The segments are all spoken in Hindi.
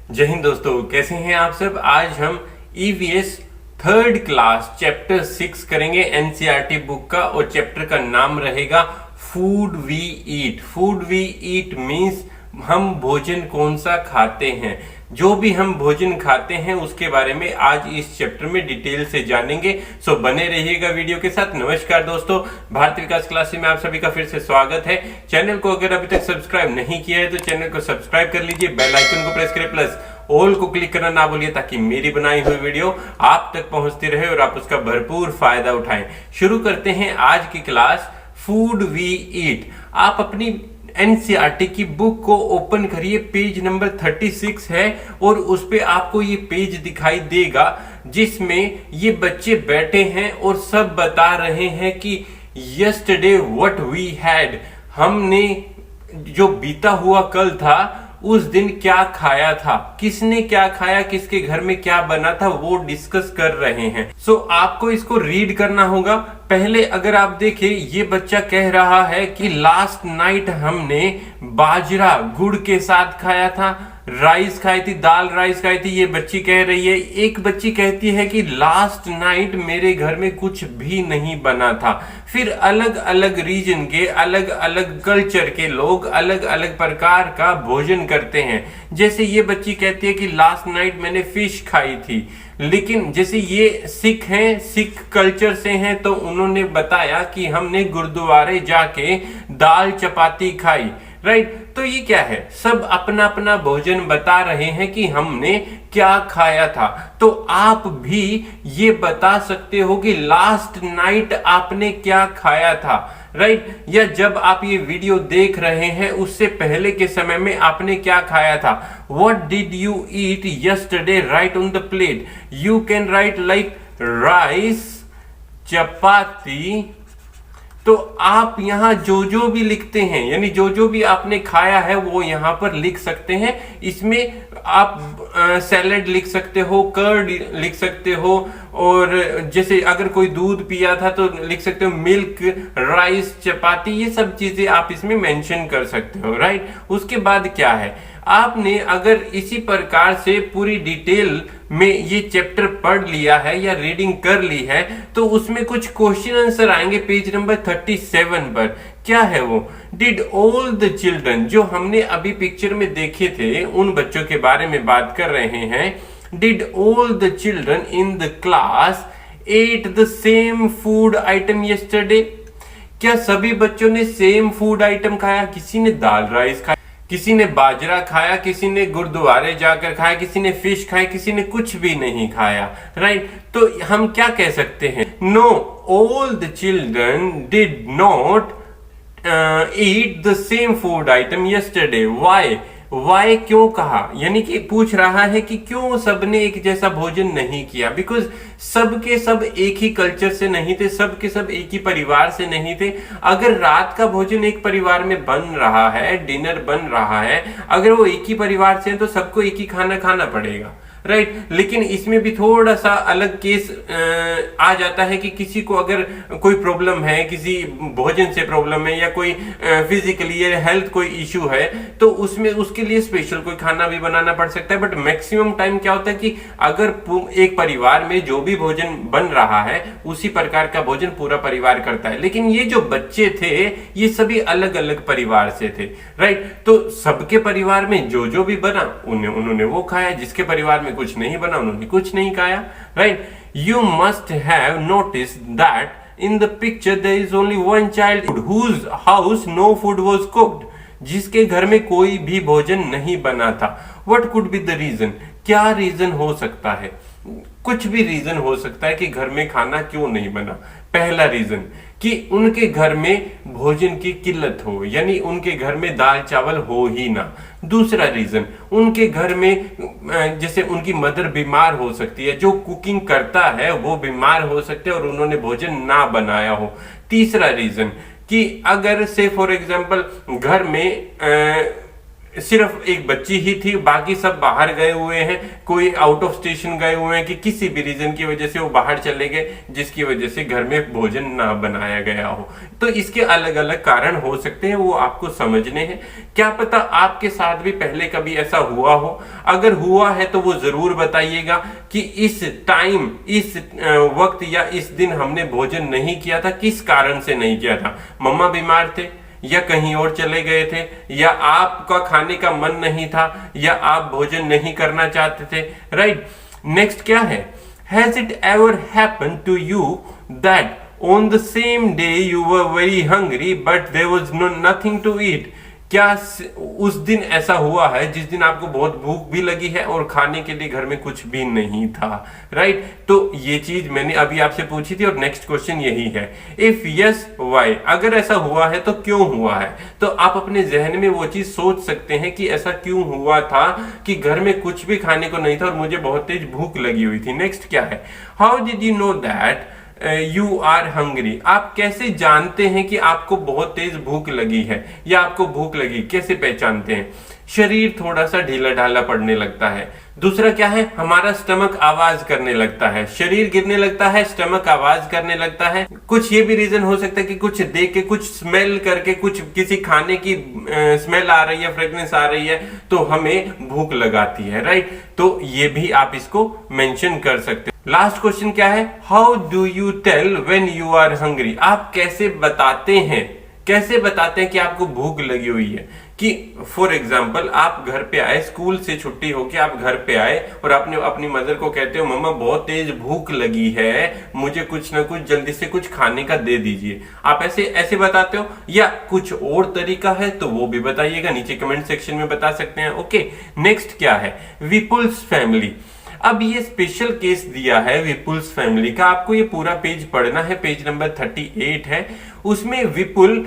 जय हिंद दोस्तों, कैसे हैं आप सब। आज हम ईवीएस थर्ड क्लास चैप्टर 6 करेंगे एनसीईआरटी बुक का, और चैप्टर का नाम रहेगा food we eat. Food we eat means हम भोजन कौन सा खाते हैं। जो भी हम भोजन खाते हैं उसके बारे में आज इस चैप्टर में डिटेल से जानेंगे। सो बने रहिएगा वीडियो के साथ। नमस्कार दोस्तों, भारतीय विकास क्लासेस में आप सभी का फिर से स्वागत है। चैनल को अगर अभी तक सब्सक्राइब नहीं किया है तो चैनल को सब्सक्राइब कर लीजिए, बेल आइकन को प्रेस करें, प्लस ऑल को क्लिक करना ना भूलिए ताकि मेरी बनाई हुई वीडियो आप तक पहुंचती रहे और आप उसका भरपूर फायदा उठाएं। शुरू करते हैं आज की क्लास फूड वी ईट। आप अपनी एनसीईआरटी की बुक को ओपन करिए, पेज नंबर 36 है और उस पे आपको ये पेज दिखाई देगा जिसमें ये बच्चे बैठे हैं और सब बता रहे हैं कि यस्टरडे व्हाट वी हैड, हमने जो बीता हुआ कल था उस दिन क्या खाया था, किसने क्या खाया, किसके घर में क्या बना था, वो डिस्कस कर रहे हैं। सो आपको इसको रीड करना होगा। पहले अगर आप देखें, ये बच्चा कह रहा है कि लास्ट नाइट हमने बाजरा गुड़ के साथ खाया था, राइस खाई थी, दाल राइस खाई थी, ये बच्ची कह रही है। एक बच्ची कहती है कि लास्ट नाइट मेरे घर में कुछ भी नहीं बना था। फिर अलग अलग रीजन के, अलग अलग कल्चर के लोग अलग अलग प्रकार का भोजन करते हैं। जैसे ये बच्ची कहती है कि लास्ट नाइट मैंने फिश खाई थी, लेकिन जैसे ये सिख हैं, सिख कल्चर से हैं, तो उन्होंने बताया कि हमने गुरुद्वारे जाके दाल चपाती खाई। राइट, तो ये क्या है, सब अपना अपना भोजन बता रहे हैं कि हमने क्या खाया था। तो आप भी ये बता सकते हो कि लास्ट नाइट आपने क्या खाया था। राइट, या जब आप ये वीडियो देख रहे हैं उससे पहले के समय में आपने क्या खाया था। What did you eat yesterday? Write on the plate. You can write like rice, चपाती। तो आप यहाँ जो जो भी लिखते हैं, यानी जो जो भी आपने खाया है वो यहाँ पर लिख सकते हैं। इसमें आप सैलेड लिख सकते हो, कर्ड लिख सकते हो, और जैसे अगर कोई दूध पिया था तो लिख सकते हो मिल्क, राइस, चपाती, ये सब चीजें आप इसमें मेंशन कर सकते हो। राइट, उसके बाद क्या है, आपने अगर इसी प्रकार से पूरी डिटेल में ये चैप्टर पढ़ लिया है या रीडिंग कर ली है तो उसमें कुछ क्वेश्चन आंसर आएंगे पेज नंबर 37 पर। क्या है वो, डिड ऑल द चिल्ड्रन, जो हमने अभी पिक्चर में देखे थे उन बच्चों के बारे में बात कर रहे हैं। Did all the children in the class at the same food item yesterday, क्या सभी बच्चों ने सेम फूड आइटम खाया। किसी ने दाल राइस खाया, किसी ने बाजरा खाया, किसी ने गुरुद्वारे जाकर खाया, किसी ने फिश खाया, किसी ने कुछ भी नहीं खाया। राइट, तो हम क्या कह सकते हैं, no all the children did not eat the same food item yesterday. Why क्यों कहा, यानी कि पूछ रहा है कि क्यों सबने एक जैसा भोजन नहीं किया। बिकॉज सब के सब एक ही कल्चर से नहीं थे, सब के सब एक ही परिवार से नहीं थे। अगर रात का भोजन एक परिवार में बन रहा है, डिनर बन रहा है, अगर वो एक ही परिवार से है तो सबको एक ही खाना खाना पड़ेगा। राइट, लेकिन इसमें भी थोड़ा सा अलग केस आ जाता है कि किसी को अगर कोई प्रॉब्लम है, किसी भोजन से प्रॉब्लम है, या कोई फिजिकली या हेल्थ कोई इश्यू है, तो उसमें उसके लिए स्पेशल कोई खाना भी बनाना पड़ सकता है। बट मैक्सिमम टाइम क्या होता है कि अगर एक परिवार में जो भी भोजन बन रहा है उसी प्रकार का भोजन पूरा परिवार करता है। लेकिन ये जो बच्चे थे ये सभी अलग अलग परिवार से थे। राइट, तो सबके परिवार में जो जो भी बना उन्होंने वो खाया, जिसके परिवार में कुछ नहीं बना उन्होंने कुछ नहीं खाया। Right, you must have noticed that in the picture there is only one child whose house no food was cooked, जिसके घर में कोई भी भोजन नहीं बना था। What could be the reason, क्या रीजन हो सकता है। कुछ भी रीजन हो सकता है कि घर में खाना क्यों नहीं बना। पहला रीजन कि उनके घर में भोजन की किल्लत हो, यानी उनके घर में दाल चावल हो ही ना। दूसरा रीजन, उनके घर में जैसे उनकी मदर बीमार हो सकती है, जो कुकिंग करता है वो बीमार हो सकते हैं और उन्होंने भोजन ना बनाया हो। तीसरा रीजन कि अगर से फॉर एग्जांपल घर में सिर्फ एक बच्ची ही थी, बाकी सब बाहर गए हुए हैं, कोई आउट ऑफ स्टेशन गए हुए हैं कि किसी भी रीजन की वजह से वो बाहर चले गए, जिसकी वजह से घर में भोजन ना बनाया गया हो। तो इसके अलग अलग कारण हो सकते हैं, वो आपको समझने हैं। क्या पता आपके साथ भी पहले कभी ऐसा हुआ हो। अगर हुआ है तो वो जरूर बताइएगा कि इस टाइम, इस वक्त या इस दिन हमने भोजन नहीं किया था, किस कारण से नहीं किया था। मम्मा बीमार थे, या कहीं और चले गए थे, या आपका खाने का मन नहीं था, या आप भोजन नहीं करना चाहते थे, राइट। नेक्स्ट क्या है, has it ever happen to you that on the same day you were very hungry but there was nothing to eat. क्या उस दिन ऐसा हुआ है जिस दिन आपको बहुत भूख भी लगी है और खाने के लिए घर में कुछ भी नहीं था, राइट। तो ये चीज मैंने अभी आपसे पूछी थी और नेक्स्ट क्वेश्चन यही है, इफ यस व्हाई। अगर ऐसा हुआ है तो क्यों हुआ है। तो आप अपने जहन में वो चीज सोच सकते हैं कि ऐसा क्यों हुआ था कि घर में कुछ भी खाने को नहीं था और मुझे बहुत तेज भूख लगी हुई थी। नेक्स्ट क्या है, how did you know that you are hungry. आप कैसे जानते हैं कि आपको बहुत तेज भूख लगी है या आपको भूख लगी, कैसे पहचानते हैं। शरीर थोड़ा सा ढीला ढाला पड़ने लगता है। दूसरा क्या है, हमारा स्टमक आवाज करने लगता है, शरीर गिरने लगता है, स्टमक आवाज करने लगता है। कुछ ये भी रीजन हो सकता है कि कुछ देख के, कुछ स्मेल करके, कुछ किसी खाने की स्मेल आ रही है, फ्रेग्रेंस आ रही है तो हमें भूख लगाती है, राइट। तो ये भी आप इसको मेंशन कर सकते हैं। लास्ट क्वेश्चन क्या है, how do you tell when you are hungry. आप कैसे बताते हैं, कैसे बताते हैं कि आपको भूख लगी हुई है। कि फॉर एग्जाम्पल आप घर पे आए, स्कूल से छुट्टी होके आप घर पे आए और आपने अपनी मदर को कहते हो मम्मा बहुत तेज भूख लगी है, मुझे कुछ ना कुछ जल्दी से कुछ खाने का दे दीजिए। आप ऐसे बताते हो या कुछ और तरीका है तो वो भी बताइएगा, नीचे कमेंट सेक्शन में बता सकते हैं। ओके, नेक्स्ट क्या है, विपुल्स फैमिली। अब ये स्पेशल केस दिया है विपुल्स फैमिली का, आपको ये पूरा पेज पढ़ना है, पेज नंबर 38 है। उसमें विपुल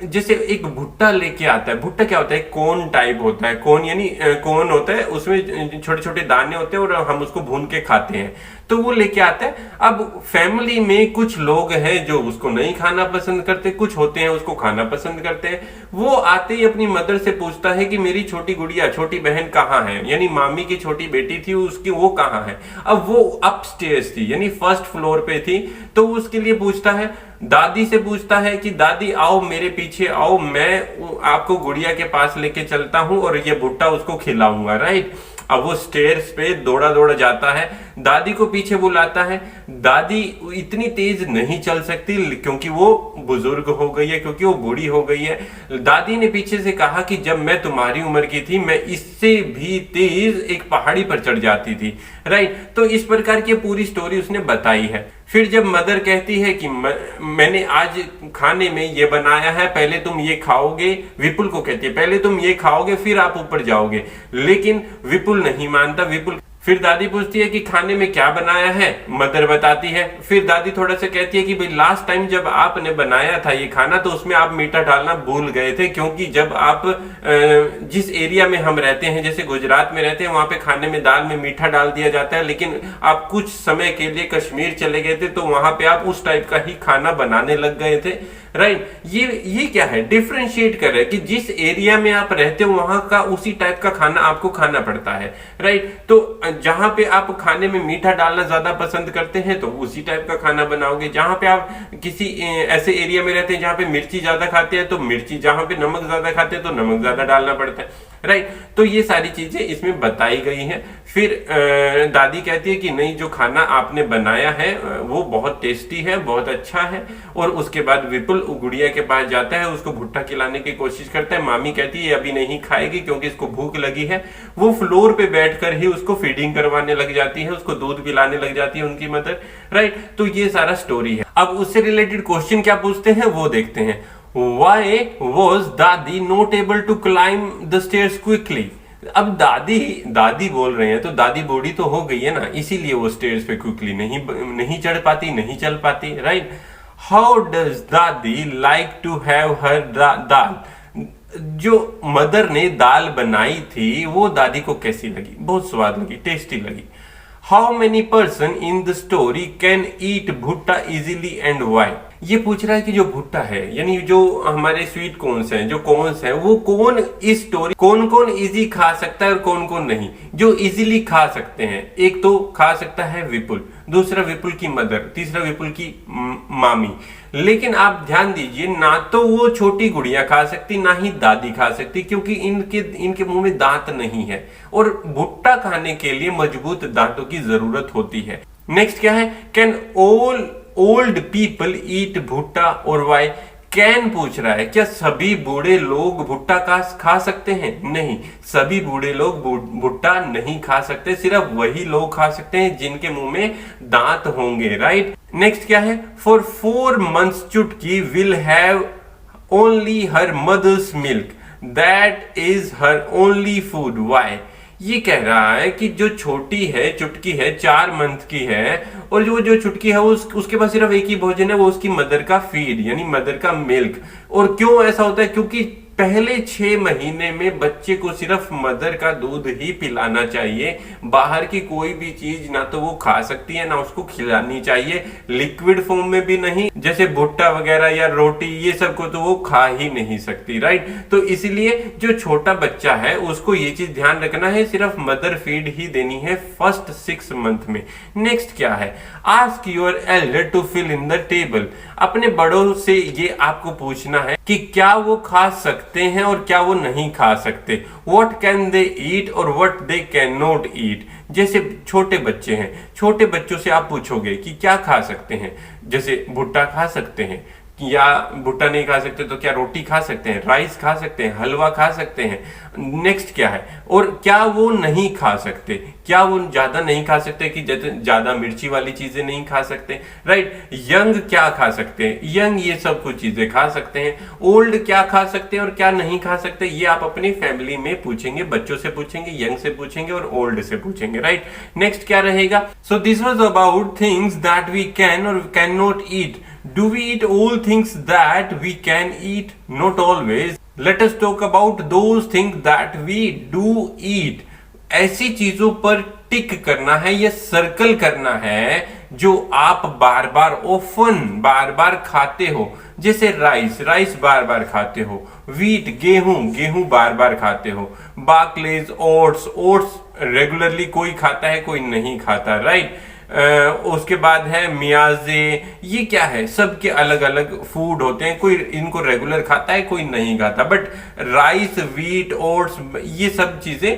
जैसे एक भुट्टा लेके आता है। भुट्टा क्या होता है, कोन टाइप होता है, कोन यानी कोन होता है, उसमें छोटे छोटे दाने होते हैं और हम उसको भून के खाते हैं। तो वो लेके आता है। अब फैमिली में कुछ लोग हैं जो उसको नहीं खाना पसंद करते, कुछ होते हैं उसको खाना पसंद करते हैं। वो आते ही अपनी मदर से पूछता है कि मेरी छोटी गुड़िया, छोटी बहन कहाँ है, यानी मामी की छोटी बेटी थी उसकी, वो कहाँ है। अब वो अपस्टेयर्स थी यानी फर्स्ट फ्लोर पे थी, तो उसके लिए पूछता है, दादी से पूछता है कि दादी आओ मेरे पीछे आओ, मैं आपको गुड़िया के पास लेके चलता हूं और ये भुट्टा उसको खिलाऊंगा, राइट। अब वो स्टेयर्स पे दौड़ा दौड़ा जाता है, दादी को पीछे बुलाता है। दादी इतनी तेज नहीं चल सकती क्योंकि वो बुजुर्ग हो गई है, क्योंकि वो बूढ़ी हो गई है। दादी ने पीछे से कहा कि जब मैं तुम्हारी उम्र की थी मैं इससे भी तेज एक पहाड़ी पर चढ़ जाती थी, राइट। तो इस प्रकार की पूरी स्टोरी उसने बताई है। फिर जब मदर कहती है कि मैंने आज खाने में ये बनाया है, पहले तुम ये खाओगे, विपुल को कहती है पहले तुम ये खाओगे फिर आप ऊपर जाओगे, लेकिन विपुल नहीं मानता। विपुल फिर दादी पूछती है कि खाने में क्या बनाया है, मदर बताती है। फिर दादी थोड़ा सा कहती है कि भाई लास्ट टाइम जब आपने बनाया था ये खाना तो उसमें आप मीठा डालना भूल गए थे, क्योंकि जब आप जिस एरिया में हम रहते हैं, जैसे गुजरात में रहते हैं, वहां पे खाने में दाल में मीठा डाल दिया जाता है, लेकिन आप कुछ समय के लिए कश्मीर चले गए थे तो वहां पे आप उस टाइप का ही खाना बनाने लग गए थे, राइट। ये क्या है, डिफरेंशिएट कर रहे हैं कि जिस एरिया में आप रहते हो वहां का उसी टाइप का खाना आपको खाना पड़ता है, राइट। तो जहां पे आप खाने में मीठा डालना ज्यादा पसंद करते हैं तो उसी टाइप का खाना बनाओगे। जहां पे आप किसी ऐसे एरिया में रहते हैं जहां पे मिर्ची ज्यादा खाते हैं तो मिर्ची, जहां पे नमक ज्यादा खाते हैं तो नमक ज्यादा डालना पड़ता है, राइट। तो ये सारी चीजें इसमें बताई गई हैं। फिर दादी कहती है कि नहीं, जो खाना आपने बनाया है वो बहुत टेस्टी है, बहुत अच्छा है। और उसके बाद विपुल गुड़िया के पास जाता है, उसको भुट्टा खिलाने की कोशिश करता है। मामी कहती है अभी नहीं खाएगी क्योंकि इसको भूख लगी है। वो फ्लोर पे बैठकर ही उसको फीडिंग करवाने लग जाती है, उसको दूध पिलाने लग जाती है उनकी मदर, राइट। तो ये सारा स्टोरी है। अब उससे रिलेटेड क्वेश्चन क्या पूछते हैं वो देखते हैं। Why was दादी not able to climb the stairs quickly? अब दादी बोल रहे हैं तो दादी बूढ़ी तो हो गई है ना, इसीलिए वो स्टेयर्स पे क्विकली नहीं चढ़ पाती, नहीं चल पाती, राइट। हाउ डज दादी लाइक टू हैव हर दाल। जो मदर ने दाल बनाई थी वो दादी को कैसी लगी, बहुत स्वाद लगी, टेस्टी लगी। How many person in the story can eat भुट्टा इजीली एंड वाई। ये पूछ रहा है कि जो भुट्टा है यानी जो हमारे स्वीट कॉर्न्स हैं, जो कॉर्न्स हैं, वो कौन इस स्टोरी कौन कौन इजी खा सकता है और कौन कौन नहीं। जो इजीली खा सकते हैं, एक तो खा सकता है विपुल, दूसरा विपुल की मदर, तीसरा विपुल की मामी। लेकिन आप ध्यान दीजिए, ना तो वो छोटी गुड़िया खा सकती, ना ही दादी खा सकती, क्योंकि इनके मुंह में दांत नहीं है और भुट्टा खाने के लिए मजबूत दांतों की जरूरत होती है। नेक्स्ट क्या है, can all old people eat भुट्टा और वाई। कैन पूछ रहा है, क्या सभी बूढ़े लोग भुट्टा खा सकते हैं? नहीं, सभी बूढ़े लोग भुट्टा नहीं खा सकते, सिर्फ वही लोग खा सकते हैं जिनके मुंह में दांत होंगे, राइट। नेक्स्ट क्या है, for 4 months Chutki will have only her mother's milk, that is her only food, why. ये कह रहा है कि जो छोटी है, चुटकी है, 4 मंथ की है, और जो चुटकी है उसके पास सिर्फ एक ही भोजन है, वो उसकी मदर का फीड यानी मदर का मिल्क। और क्यों ऐसा होता है? क्योंकि पहले 6 महीने में बच्चे को सिर्फ मदर का दूध ही पिलाना चाहिए, बाहर की कोई भी चीज ना तो वो खा सकती है ना उसको खिलानी चाहिए, लिक्विड फॉर्म में भी नहीं, जैसे भुट्टा वगैरह या रोटी ये सब को तो वो खा ही नहीं सकती, राइट। तो इसलिए जो छोटा बच्चा है उसको ये चीज ध्यान रखना है, सिर्फ मदर फीड ही देनी है फर्स्ट 6 मंथ में। नेक्स्ट क्या है, ask your elder to fill in the table. अपने बड़ों से ये आपको पूछना है कि क्या वो खा सकते हैं और क्या वो नहीं खा सकते। व्हाट कैन दे ईट और व्हाट दे कैन नॉट ईट। जैसे छोटे बच्चे हैं, छोटे बच्चों से आप पूछोगे कि क्या खा सकते हैं, जैसे भुट्टा खा सकते हैं, या भुट्टा नहीं खा सकते तो क्या रोटी खा सकते हैं, राइस खा सकते हैं, हलवा खा सकते हैं। नेक्स्ट क्या है, और क्या वो नहीं खा सकते, क्या वो ज्यादा नहीं खा सकते कि ज्यादा मिर्ची वाली चीजें नहीं खा सकते, राइट। यंग क्या खा सकते हैं, यंग ये सब कुछ चीजें खा सकते हैं। ओल्ड क्या खा सकते हैं और क्या नहीं खा सकते, ये आप अपनी फैमिली में पूछेंगे, बच्चों से पूछेंगे, यंग से पूछेंगे और ओल्ड से पूछेंगे, राइट। नेक्स्ट क्या रहेगा, so this was about things that we can और can not eat. Do we eat all things that we can eat? Not always. Let us talk about those things that we do eat. ऐसी चीजों पर टिक करना है या सर्कल करना है जो आप बार बार खाते हो। जैसे राइस बार बार खाते हो, वीट गेहूं बार बार खाते हो, बाकलेज ओट्स रेगुलरली कोई खाता है कोई नहीं खाता, राइट। उसके बाद है मियाजे, ये क्या है, सबके अलग अलग फूड होते हैं, कोई इनको रेगुलर खाता है कोई नहीं खाता, बट राइस वीट ओट्स ये सब चीजें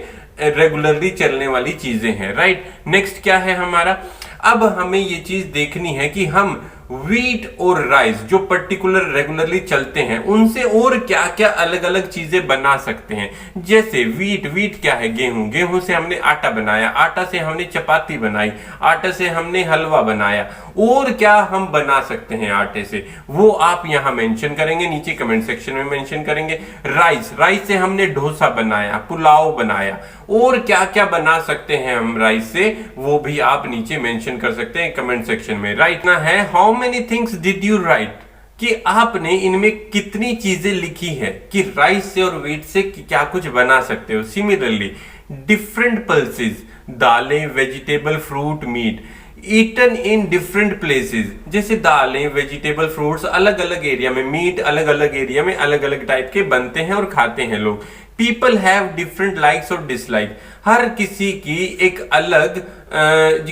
रेगुलरली चलने वाली चीजें हैं, राइट। नेक्स्ट क्या है हमारा, अब हमें ये चीज देखनी है कि हम वीट और राइस जो पर्टिकुलर रेगुलरली चलते हैं उनसे और क्या क्या अलग अलग चीजें बना सकते हैं। जैसे वीट क्या है, गेहूं से हमने आटा बनाया, आटा से हमने चपाती बनाई, आटा से हमने हलवा बनाया, और क्या हम बना सकते हैं आटे से वो आप यहां मेंशन करेंगे, नीचे कमेंट सेक्शन में मेंशन करेंगे। राइस से हमने डोसा बनाया, पुलाव बनाया, और क्या क्या बना सकते हैं हम राइस से वो भी आप नीचे मेंशन कर सकते हैं कमेंट सेक्शन में, राइट ना है। How many things did you right, कि आपने इनमें कितनी चीजें लिखी है कि राइस से और व्हीट से क्या कुछ बना सकते हो। सिमिलरली डिफरेंट पल्सेस, दालें, vegetable, fruit, meat eaten in different places. जैसे दालें, वेजिटेबल, फ्रूट्स अलग अलग एरिया में, मीट अलग अलग एरिया में अलग अलग टाइप के बनते हैं और खाते हैं लोग। पीपल हैव डिफरेंट लाइक्स और डिसलाइक, हर किसी की एक अलग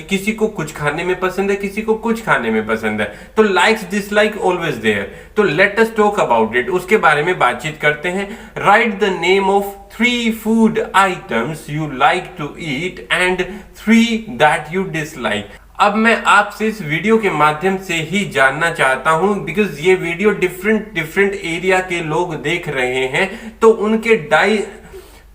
किसी को कुछ खाने में पसंद है, किसी को कुछ खाने में पसंद है, तो लाइक्स डिसलाइक ऑलवेज देयर। तो let us talk about it, उसके बारे में बातचीत करते हैं। Write the name of 3 food items you like to eat and 3 that you dislike. अब मैं आपसे इस वीडियो के माध्यम से ही जानना चाहता हूं, बिकॉज ये वीडियो डिफरेंट एरिया के लोग देख रहे हैं,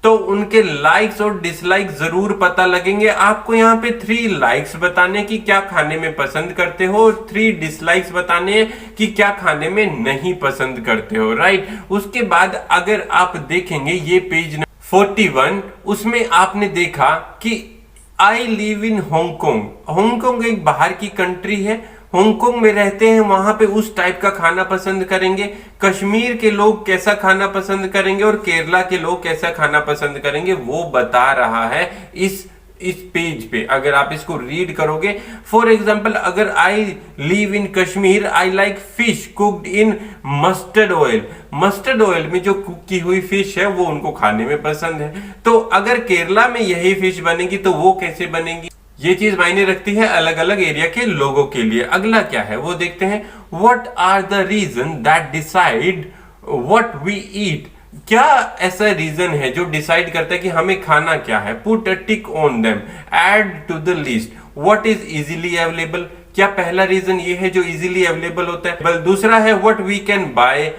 तो उनके लाइक्स और डिसलाइक जरूर पता लगेंगे। आपको यहाँ पे 3 लाइक्स बताने की क्या खाने में पसंद करते हो और 3 डिसलाइक्स बताने कि क्या खाने में नहीं पसंद करते हो, राइट। उसके बाद अगर आप देखेंगे ये पेज 41, उसमें आपने देखा कि I live in Hong Kong. Hong Kong एक बाहर की कंट्री है, हांगकांग में रहते हैं, वहां पे उस टाइप का खाना पसंद करेंगे। कश्मीर के लोग कैसा खाना पसंद करेंगे और केरला के लोग कैसा खाना पसंद करेंगे वो बता रहा है इस इस पेज पे अगर आप इसको रीड करोगे, फॉर एग्जाम्पल अगर I live in Kashmir, I like fish cooked in mustard oil. Mustard oil में जो कुक की हुई फिश है वो उनको खाने में पसंद है। तो अगर केरला में यही फिश बनेगी तो वो कैसे बनेगी? ये चीज मायने रखती है अलग अलग एरिया के लोगों के लिए। अगला क्या है वो देखते हैं। What are the reason that decide what we eat? क्या ऐसा रीजन है जो डिसाइड करता है कि हमें खाना क्या है? Put a tick on them, add to the list. What is easily available? क्या पहला रीजन ये है जो इजीली अवेलेबल होता है? दूसरा है what we can buy,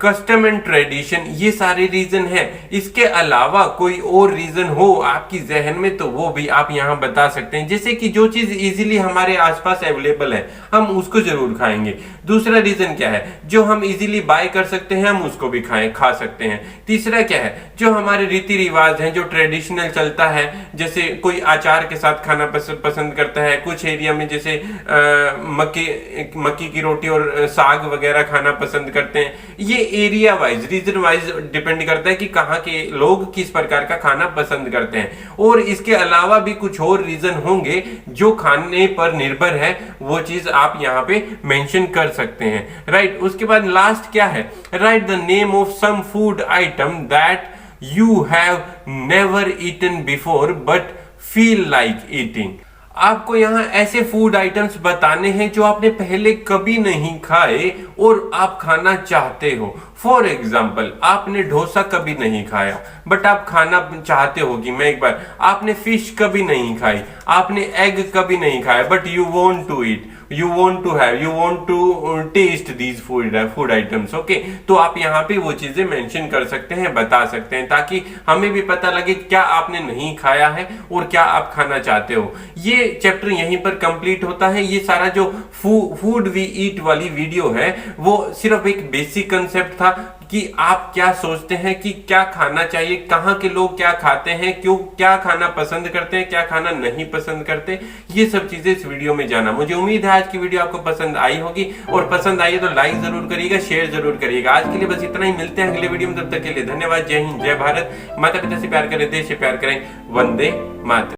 custom and tradition. ये सारे रीजन है। इसके अलावा कोई और रीजन हो आपकी जहन में तो वो भी आप यहां बता सकते हैं, जैसे कि जो चीज इजीली हमारे आसपास अवेलेबल है हम उसको जरूर खाएंगे। दूसरा रीजन क्या है? जो हम इजीली बाय कर सकते हैं हम उसको भी खा सकते हैं। तीसरा क्या है? जो हमारे रीति रिवाज हैं, जो ट्रेडिशनल चलता है, जैसे कोई अचार के साथ खाना पसंद करता है, कुछ एरिया में जैसे मक्की की रोटी और साग वगैरह खाना पसंद करते हैं। ये area wise, region wise depend करता है कि कहाँ के लोग किस प्रकार का खाना पसंद करते हैं। और इसके अलावा भी कुछ और रीजन होंगे जो खाने पर निर्भर है, वो चीज आप यहाँ पे मेंशन कर सकते हैं। राइट। उसके बाद लास्ट क्या है? Write the name of some food item that you have never eaten before but feel like eating. आपको यहाँ ऐसे फूड आइटम्स बताने हैं जो आपने पहले कभी नहीं खाए और आप खाना चाहते हो। फॉर एग्जाम्पल आपने डोसा कभी नहीं खाया बट आप खाना चाहते हो कि मैं एक बार। आपने फिश कभी नहीं खाई, आपने एग कभी नहीं खाया but you want to eat, you want to have, you want to taste these food items। Okay, तो आप यहाँ पे वो चीजें मेंशन कर सकते हैं, बता सकते हैं, ताकि हमें भी पता लगे क्या आपने नहीं खाया है और क्या आप खाना चाहते हो। ये चैप्टर यहीं पर कंप्लीट होता है। ये सारा जो फूड वी ईट वाली वीडियो है वो सिर्फ एक बेसिक कंसेप्ट था कि आप क्या सोचते हैं कि क्या खाना चाहिए, कहाँ के लोग क्या खाते हैं, क्यों क्या खाना पसंद करते हैं, क्या खाना नहीं पसंद करते, ये सब चीजें इस वीडियो में जाना। मुझे उम्मीद है आज की वीडियो आपको पसंद आई होगी, और पसंद आई है तो लाइक जरूर करिएगा, शेयर जरूर करिएगा। आज के लिए बस इतना ही, मिलते हैं अगले वीडियो में। तब तक के लिए धन्यवाद। जय हिंद, जय भारत। माता पिता से प्यार करें, देश से प्यार करें। वंदे मातरम।